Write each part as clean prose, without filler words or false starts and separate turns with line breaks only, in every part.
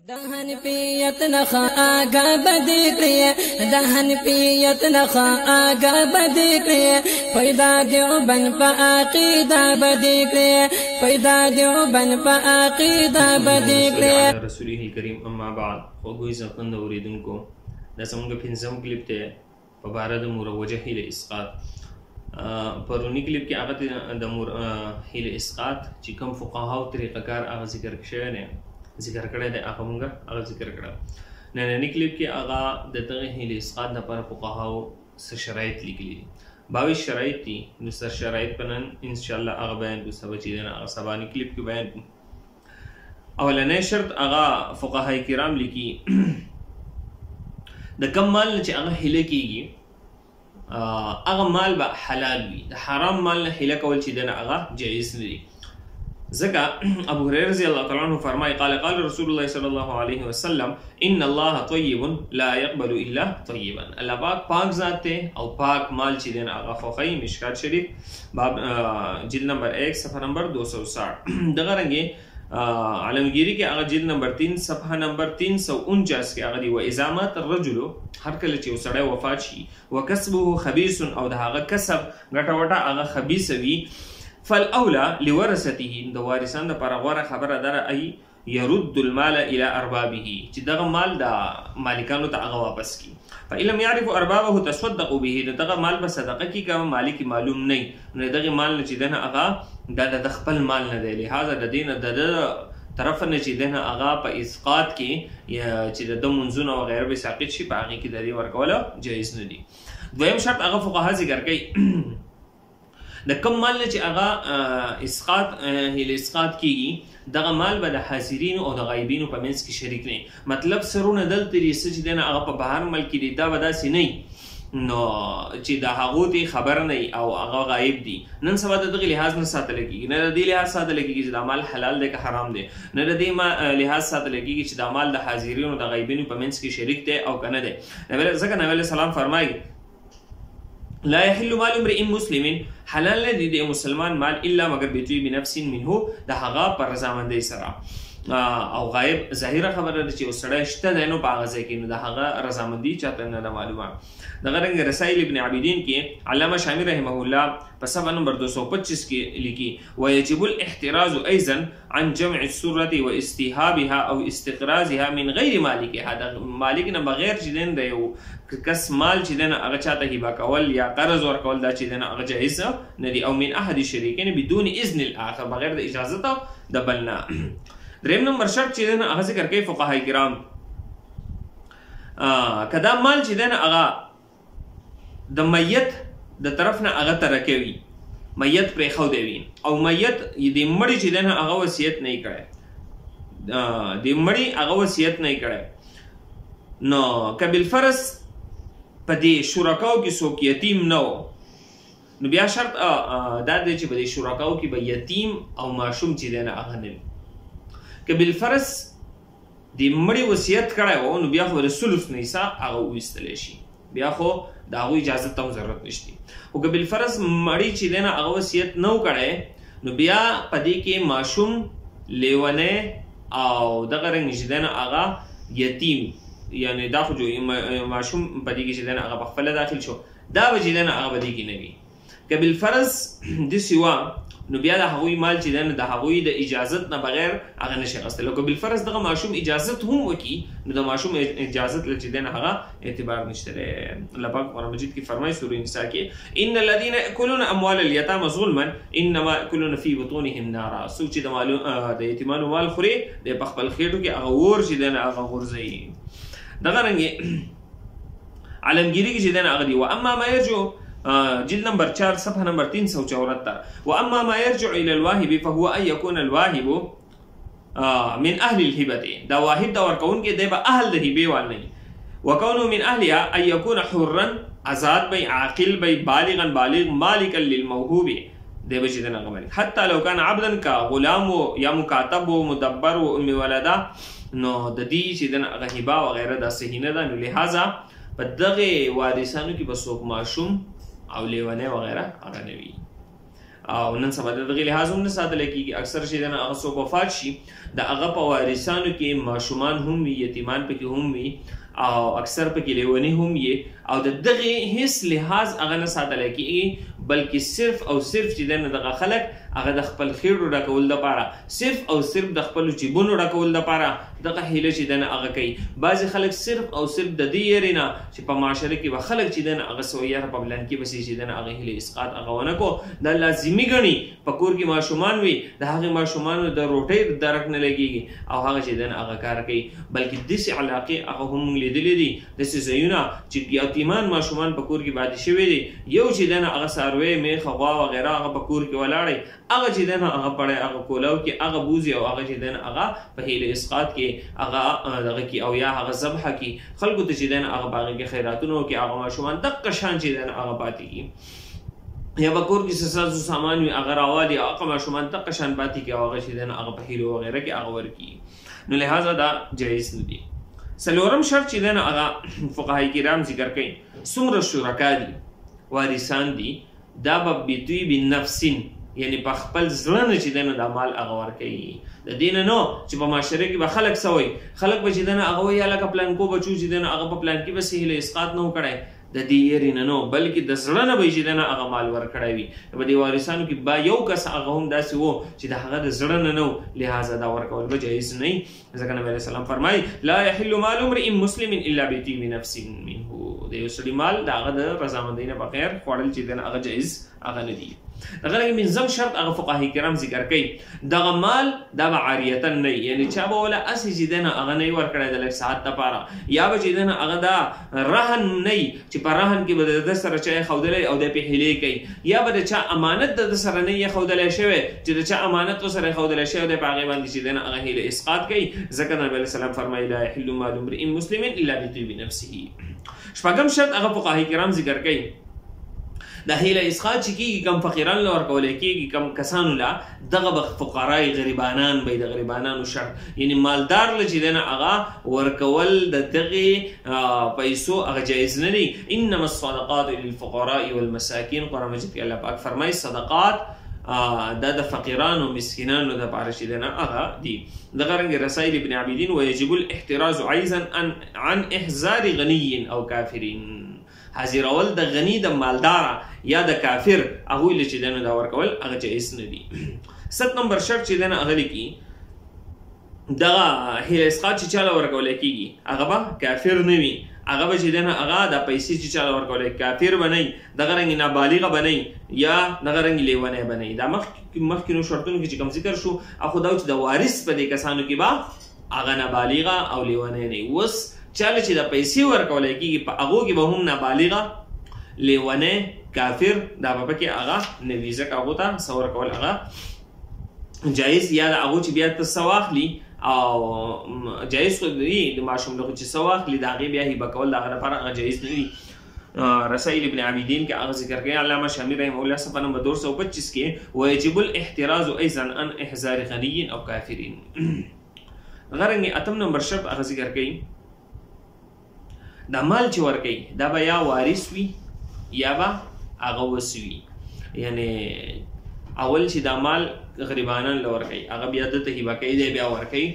دهن پیت نخا آگا بدی کریے دهن پیت نخا آگا بدی کریے پیدا دیو بن پا عقیدہ بدی کریے پیدا دیو بن پا عقیدہ بدی کریے
رسوله الكريم اما بعد خوږوي زقند اوریدونکو د زموږ پنځم کلیپ ته په باره د مروجه هیله اسقاط پرونی کلیپ کې هغه د هیله اسقاط چې کوم فقهاو طریقه کار هغه ذکر شوی نه ذکر کړی دی هغه موږ هغه ذکر کړه نننی کلیپ کې هغه د دغه هیله اسقاط لپاره فقهاو څه شرایط لیکلي دي 22 شرایط دي نو سر شرایط په نن ان شاء الله هغه بیان کوو سبا چې هغه سباني کلیپ کې بیان کوو اولنی شرط هغه فقهای کرام لیکي د کم مال چې هغه هیله کیږي هغه مال به حلال وي د حرام مال نه هیله کول چې دنه هغه جایز نه دي ځکه ابو هريره رضی الله تعالی عنہ فرمایي قال رسول الله صلی الله علیه وسلم ان الله طیب لا يقبل الا طیبا الله پاک ذات ته او پاک مال چې دنه هغه فقہی مشکات شریف باب جلد نمبر 1 صفحه نمبر 260 دغه رنګه علمگیری کې هغه جلد نمبر 3 صفحه نمبر 349 کې هغه دی و ازامت الرجل هر کله چې وسړی وفات شي وکسبه خبيث او د هغه کسب ګټه وټه هغه خبيث وي فالاولى لورثته د وارثان لپاره غوره خبره ده ای يرد المال الى اربابه چې دغه مال د مالکانو ته هغه واپس کی فإن لم يعرف اربابه تصدقوا به دغه مال به صدقه کی کوم مالک معلوم نه نو دغه مال چې دنه هغه د خپل مال نه دی لہذا د دین د طرف نه چې دنه هغه په اسقاط کې چې د منځونه او غیر به ساقط شي په هغه کې د دې ورکول جایز نه دي دویم شرط هغه فقها ذکر کوي د کم مال چې هغه اسقاط هیله اسقاط کیږي دغه مال به د حاضرین او د غایبین په منځ کې شریک نه مطلب سرونه دلته لري چې دنه هغه په بهر ملک کې دا وداسي نه نو چې د هغه ته خبر نه او هغه غایب دي نن سبا دغه لحاظ نه ساتل کیږي نه د دې لحاظ ساتل کیږي چې د مال حلال دی که حرام دی نه د دې لحاظ ساتل کیږي چې د مال د حاضرین او د غایبین په منځ کې شریک دی او کنه دی ځکه نبی سلام فرمایي لا يحل مال امرئ مسلم حلال نه دي د مسلمان مال الا مگر بیتوی بنفس منه د هغه پر رضامندۍ سره او غایب ظاهره خبره ده چې وسړی شته دی نو په هغه ځای کې نو د هغه رضامندي چاته نه معلومه دغه رنګ رسائل ابن عابدین کې علامه شامی رحمه الله په صفحه نمبر 225 کې لیکي ويجب الاحتراز ايضا عن جمع السوره واستيهابها او استقراضها من غير مالكها هذا مالک نه بغیر چې دین دی کس مال چې دنه هغه چاته هبه کول یا قرض ورکول دا چې دنه هغه جایز نه دي او من احد الشریکین بدون اذن الاخر بغیر د اجازه د بلنا دریم نمبر شرط چې دنه هغه ذکر کوي فقهای کرام کدا مال چې دنه هغه د میت د طرف نه هغه ترکوي میت پرې خو دی او میت د مړي چې دنه هغه وصیت نه کړي د مړي هغه وصیت نه کړي نو کبل فرض په دې شرکاو کې څوک یتیم نه نو بیا شرط دا دی چې په دې شرکاو کې به یتیم او ماشوم چې دی نه هغه نه وي که بالفرض د مړي وصیت کړی و نو بیا خو د ثلث نه حصه هغه وویستلی شي بیا خو د هغوی اجازت ته هم ضرورت نشته خو که بالفرض مړي چې دی نه هغه وصیت نه و کړی نو بیا په دې کې ماشوم لیونی او دغه رنګ چې دی نه هغه یتیم یعنی دا خو جو ماشوم په دې کې چې دنه هغه په خپل داخل شو دا به چې دنه هغه په دې کې نه وي که بالفرض د سوا نو بیا د هغوی مال چې دنه د هغوی د اجازت نه بغیر هغه نشي اخیستلی که بالفرض دغه ماشوم اجازت هم وکړي نو د ماشوم اجازت چې دنه هغه اعتبار نشته دی الله پاک قرآن مجید کې فرمایي سورې نساء کې ان الذين ياكلون اموال اليتامى ظلما انما ياكلون في بطونهم نارا څوک چې د یتیمانو مال خوري د په خپل خېټو کې هغه اور چې دنه هغه غورځوي دغه رنګ علمگیری کې چې دنه هغه دی و اما ما يرجو جلد نمبر 4 صفحه نمبر 374 واما ما يرجع الى الواهب فهو ان يكون الواهب من اهل الهبه دا واهب دا ورکون کې دی به اهل د هبه وال نه وكونه من اهلها ان يكون حرا آزاد بي عاقل بي بالغا بالغ مالكا للموهوب دی به چې دنه غمل حتى لو كان عبدا كغلام یا مکاتب و مدبر و ام ولدا نو د دې چې دنه غهبا و غیره د صحیح نه ده نو لہذا په دغه وارثانو کې به څوک ماشوم او لیونه وغیره هغه نه وي او نن سبا دغه لحاظ هم نه ساتل کېږي اکثر چې دنه هغه څوک وفات شي د هغه په وارثانو کې ماشومان هم وي، یتیمان پکې هم وي او اکثر پکې لیونی هم یې او د دغه هیڅ لحاظ هغه نه ساتلی کېږي، بلکې صرف او صرف چې دی نو دغه خلک هغه د خپل خېټو ډکول دپاره، صرف او صرف د خپلو جیبونو ډکول دپاره دغه هیله چې دی نو هغه کوي. بعضې خلک صرف او صرف د دې یېرې نه چې په معاشره کې به خلک چې دی نو هغه سوی یاره په پلان کې به چې دی نو هغې هیلې اسقاط هغه ونه کړو دا لازمي ګڼي په کور کې ماشومان وي د هغې ماشومانو د روټۍ درک نه لګېږي او هغه چې دی نو هغه کار کوي، بلکې داسې علاقې هغه هم موږ لیدلي دي، داسې ځایونه چې یتیمان ماشومان په کور کې پاتې شوي دي، یو چې دی نو هغه څاروی میخه غوا وغیره هغه په کور کې ولاړی، هغه چې دی نو هغه پړی هغه کولاو کې هغه بوځي او هغه چې دی نو هغه په هیله اسقاط کې هغه دغه کې او یا هغه ذبحه کې خلکو ته چې دی نو هغه په هغې کې خیراتونه وکړي، هغه ماشومان دقه شان چې دی نو هغه پاتې کړي، یا به کور کې څه سازو سامان وي هغه راوالي او هغه ماشومان دقه شان پاتې کړي او هغه چې دی نو هغه په هیلو وغیره کې هغه ورکړي. نو لہذا دا جایز نه دي. څلورم شرط چې دی نو هغه فقهای کرام ذکر کوي څومره شرکا دي وارثان دي دا به بطیب نفسین یعنی په خپل زړه نه چې دی نو دا مال هغه ورکوي، د دې نه نو چې په معاشره کې به خلک څه وایي، خلک به چې دی نو هغه وایي هلکه پلانکو بچو چې دی نو هغه په پلان کې به څه هیله اسقاط نه و کړی، د دې یېرې نه نو بلکې د زړه نه به یې چې دی نو هغه مال ورکړی وي. په دې وارثانو کې به یو کس هغه هم داسې و چې د هغه د زړه نه نه و، لہذا دا ورکول به جایز نه وي، ځکه نبي علیه السلام فرمایي لا یحل مال امرئ مسلم الا بطیب نفس منه، د یو سړي مال د هغه د رضامندۍ نه بغیر خوړل چې دی نو هغه جایز هغه نه دي. دغه رنګ پنځم شرط هغه فقهای کرام ذکر کوي دغه مال دا به عاریتا نه وي، یعنی چا به وله هسې چې دی نو هغه نه وي ورکړی د لږ ساعت دپاره، یا به چې دی نو هغه دا رهن نه وي چې په رهن کې به د ده سره چا ایښودلی او دی پې هیلې کوي، یا به د چا امانت د ده سره نه وي ایښودلی شوی چې د چا امانت ورسره ایښودلی شوی دی په هغې باندې چې دی نو هغه هیله اسقاط کوي، ځکه نبي علیه السلام فرمایي لا یحل مال امرئ مسلم الا بطیب نفسه. شپږم شرط هغه فقهای کرام ذکر کوي د هیله اسقاط چې کېږي کم فقیران له ورکولی کېږي کم کسانو له دغه به فقرای غریبانان به د غریبانانو شرط، یعنی مالدار له چې دی نو هغه ورکول د دغې پیسو هغه جایز نه دي. انما الصدقات للفقراء والمساکین، قرآن مجید کې الله پاک فرمایي صدقات دا د فقیرانو مسکینانو دپاره چې دی نو هغه دي. دغه رنګې رسایل ابن عابدین ویجب الاحتراز عیزا عن احزار غنی او کافرین، حاضرول د غنی د مالداره یا د کافر هغوی له چې دی نو دا ورکول هغه جایز نه دي. 7 نمبر شرط چې دی نو هغه لیکي دغه هیله اسقاط چې چاله ورکولی کېږي هغه به کافر نه وي، هغه به چې دی نو هغه دا پیسې چې چاله ورکولی کافر به نه وي، دغه رنګې نابالغه به نه وي یا دغه رنګې لیونی به نه وي. دا مخکینو شرطونو کې چې کوم ذکر شو خو دا چې د وارث په دې کسانو کې به هغه نابالغه او لیونی نه وي. اوس چاله چې د پیسې ورکولی کېږي په هغو کې به هم نابالغه لیونی کافر دا به پکې هغه نه وي، ځکه هغو ته څه ورکول هغه جایز، یا د هغو چې بیا ته څه واخلي او جایز خو وي د ماشوم له خو چې څه واخلي د هغې بیا هیبه کول د هغه لپاره هغه جایز نه وي. رسائل ابن عابدین کې هغه ذکر کوي علامه شامی رحمه الله صفحه نمبر 225 کې ویجب الاحتراز ایضا عن احزار غنی او کافرین. غرنګ 8 نمبر شرط هغه ذکر کوي دا مال چې ورکوي دا به یا وارث وي یا به هغه وس وي، یعنی اول چې دا مال غریبانان له ورکوي هغه بیا دته هیبه کوي دی بیا ورکوي،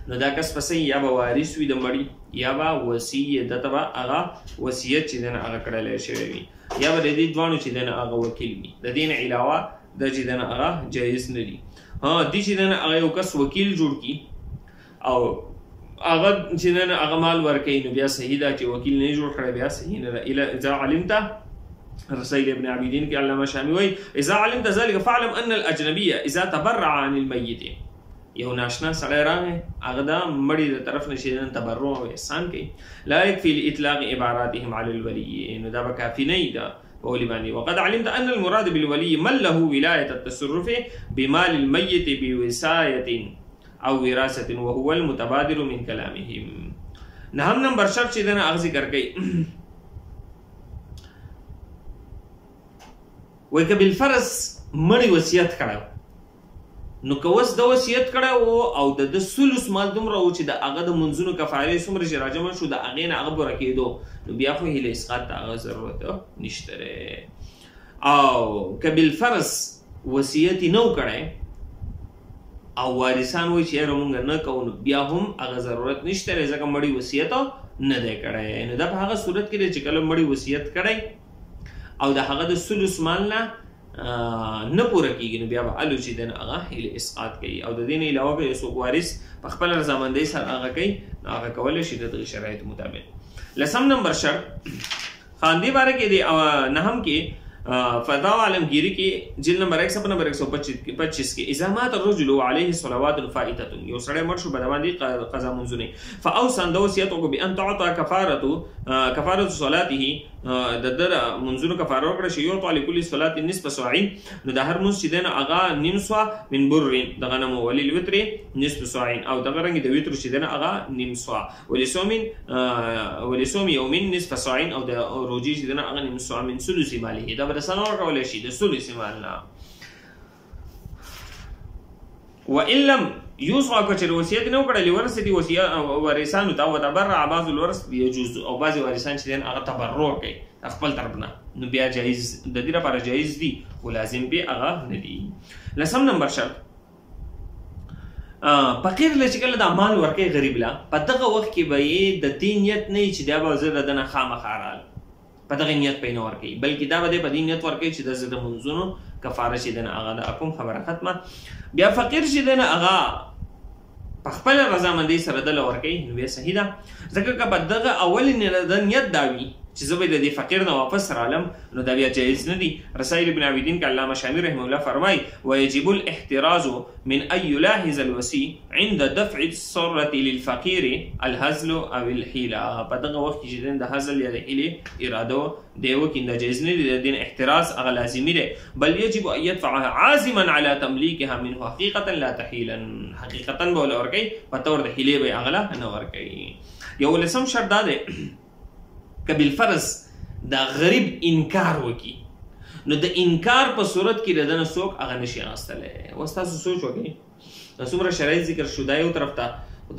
نو دا کس پسې یا به وارث وي د مړي یا به وصي دته به هغه وصیت چې دی نو هغه کړلی شوی وي، یا به د دې دواړو چې دی نو هغه وکیل وي، د دې نه علاوه دا چې دی نو هغه جایز نه دي. دې چې دی نو هغه یو کس وکیل جوړ کړي او هغه چې دی نو هغه مال ورکوي نو بیا صحیح ده چې وکیل نه جوړ کړی بیا صحیح نه ده. اذا علمت رسائل ابن عابدین کې علامه شامی وایي اذا علمت ذلك فاعلم ان الاجنبي اذا تبرع عن الميت، یو ناشنا سړی راغی هغه د مړي د طرف نه چې تبرع او احسان کوي لا يكفي لاطلاق عباراتهم على الولي، نو دا به کافي نه ده په ولي باندې. وقد علمت ان المراد بالولي من له ولايه التصرف بمال الميت بوصايه او وراثه وهو المتبادر من كلامهم. 9 نمبر شرط چې دنه هغه ذکر کوي وای که بالفرض مړی وصیت کړی نو که اوس د وصیت کړی او د ثلث مال دومره و چې د هغه د منځونو کفارې څومره چې راجمع شو د هغې نه هغه پوره کېدو نو بیا خو هیله اسقاط ته هغه ضرورت نشته دی. او که بالفرض وصیت یې نه و کړی او وارثان وایي چې یاره مونږ نه کوو، بیا هم هغه ضرورت نشته دی ځکه مړي وصیت نه دی کړی. نو دا په هغه صورت کې دی چې کله مړي وصیت کړی او د هغه د ثلث مال نه نه پوره کېږي نو بیا به الو چې دی نو هغه هیله اسقاط کوي. او د دې نه علاوه که یو څوک وارث په خپله رضامندۍ سره هغه کوي نو هغه کولی شي د دغې شرایطو مطابق. 10 نمبر شرط خاندې باره کې دی 9 کې فضا و عالمگیری کی جلد نمبر 125 کی اذا مات الرجل علیه صلوات فائتة یو سړی مړ شو به باندې قضا منځونه فاوصى د وصیت وکړو بان تعطى کفاره صلاته د در منځونو کفاره وکړه شی یو طالب کل صلات نصف ساعین نو د هر منځ چې دنه اغا نیم سوا من برین د غنم ولل وتر نصف ساعین او د غرنګ د وتر چې دنه اغا نیم سوا ولسوم یومین نصف ساعین او د روزي چې دنه اغا نیم سوا من ثلث ماله دا به سنور کولای شي د ثلث مالنا. وان لم یوصى کچر وصیت نو کړل ورثه وصیت وارثانو ته وتبرع بعض الورث يجوز او بعض وارثان چې هغه تبرع کوي خپل طرفنا نو بیا جایز د دې لپاره جایز دي او لازم به هغه نه دي. 10 نمبر شرط فقیر لچ کله د مال ورکه غریب لا په دغه وخت کې به د دین نیت نه چې دا به زړه دنه خامخارال په دغه نیت پې نه ورکي بلکې دا به په دې نیت ورکي چې د زړه منځونو کفاره شي دنه هغه د اقوم خبره ختمه. بیا فقیر شي دنه هغه په خپل رضامندۍ سره د لورکي نو بیا صحیح ده ځکه که په دغه اول نه نیت داوي چې زه به د فقیر نه واپس رالم نو دا بیا جایز نه دي. رسائل ابن عابدین کې علامه شامی رحمه الله فرمای ويجب الاحتراز من ان يلاحظ الوصي عند دفع السرة للفقير الهزل او الحيلة. په دغه وخت کې چې د هزل یا د حیلې اراده دیو کې د جایز نه دي د دین احتراز هغه لازمي دی بل يجب ان يدفعها عازما على تمليكها منه حقيقه لا تحيلا حقیقتا به ورکي په تور د حیلې به اغلا نه ورکي. یو لسم شرط دا دی که بالفرض دا غریب انکار وکي نو د انکار په صورت کې ردنه څوک هغه نشي اغستلی. اوس تاسو سوچ وکړئ دا څومره شرایط ذکر شو دا یو طرف ته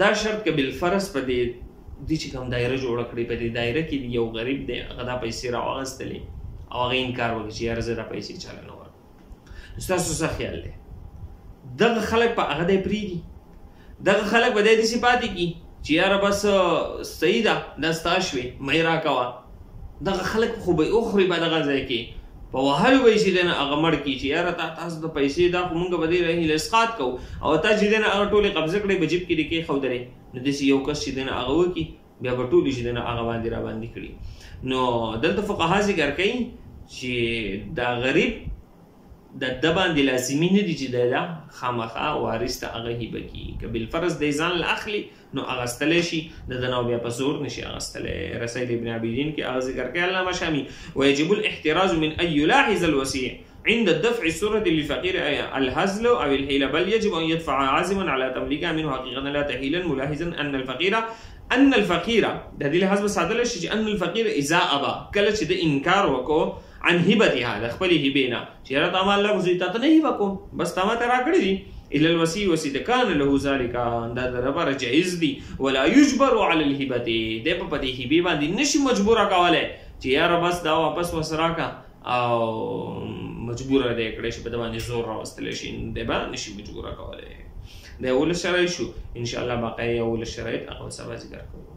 دا شرط که بالفرض په دې چې کوم دایره جوړه کړې په دې دایره کې یو غریب دی هغه دا پیسې راواغستلې او هغه انکار وکړي چې یاره زه دا پیسې چاله نه ورکوم نو ستاسو څه خیال دی دغه خلک په هغه دی پرېږدي دغه خلک به دی داسې پاتې کي چې یاره بس صحیح ده دا ستا شوې مې راکوه دغه خلک خو به وخوري په دغه ځای کې په وهلو به یې چې دی نه هغه مړ کړي چې یاره تاسو د پیسې دا خو مونږ به دې هیله اسقاط کوو او تا چې دی نه هغه ټولې قبضه کړې به جیب کې دې کېښودلې نو داسې یو کس چې دی نه هغه وکړي بیا به ټولې چې دی نه هغه باندې را باندې کړي. نو دلته فقها ذکر کوي چې دا غریب د ده باندې لازمي نه دي چې دا خامخا وارث ته هغه هیبه کړي که بالفرض دی ځان له اخلي نو اغستلی شي د ده نه بیا په زور نشي اغستلی. رسائل ابن عابدین کې هغه ذکر کوي علامه شامي ويجب الاحتراز من ان يلاحظ الوصي عند الدفع السرة للفقير الهزل او الحيلة بل يجب ان يدفع عازما على تمليكها منه حقيقة لا تحيلا ملاحظا ان الفقير د دې لحاظ به ساده شي چې ان الفقير اذا ابى کله چې د انکار وکړو عن هبتها د خپل هبې نه چې یاره تا ما الله ته ته نه هبه کوم بس تا ما ته راکړي دي الا الوصي وصي كان له ذلك دا د لپاره جایز دي ولا يجبر على الهبه د په دې هبې باندې نشي مجبوره کولی چې یاره بس دا واپس وسراکا او مجبوره دی کړی شي په د باندې زور راوستلی شي دی به نشي مجبوره کولی. دا اول شرایط شو ان شاء الله باقي اول شرایط هغه سبا ذکر کوو.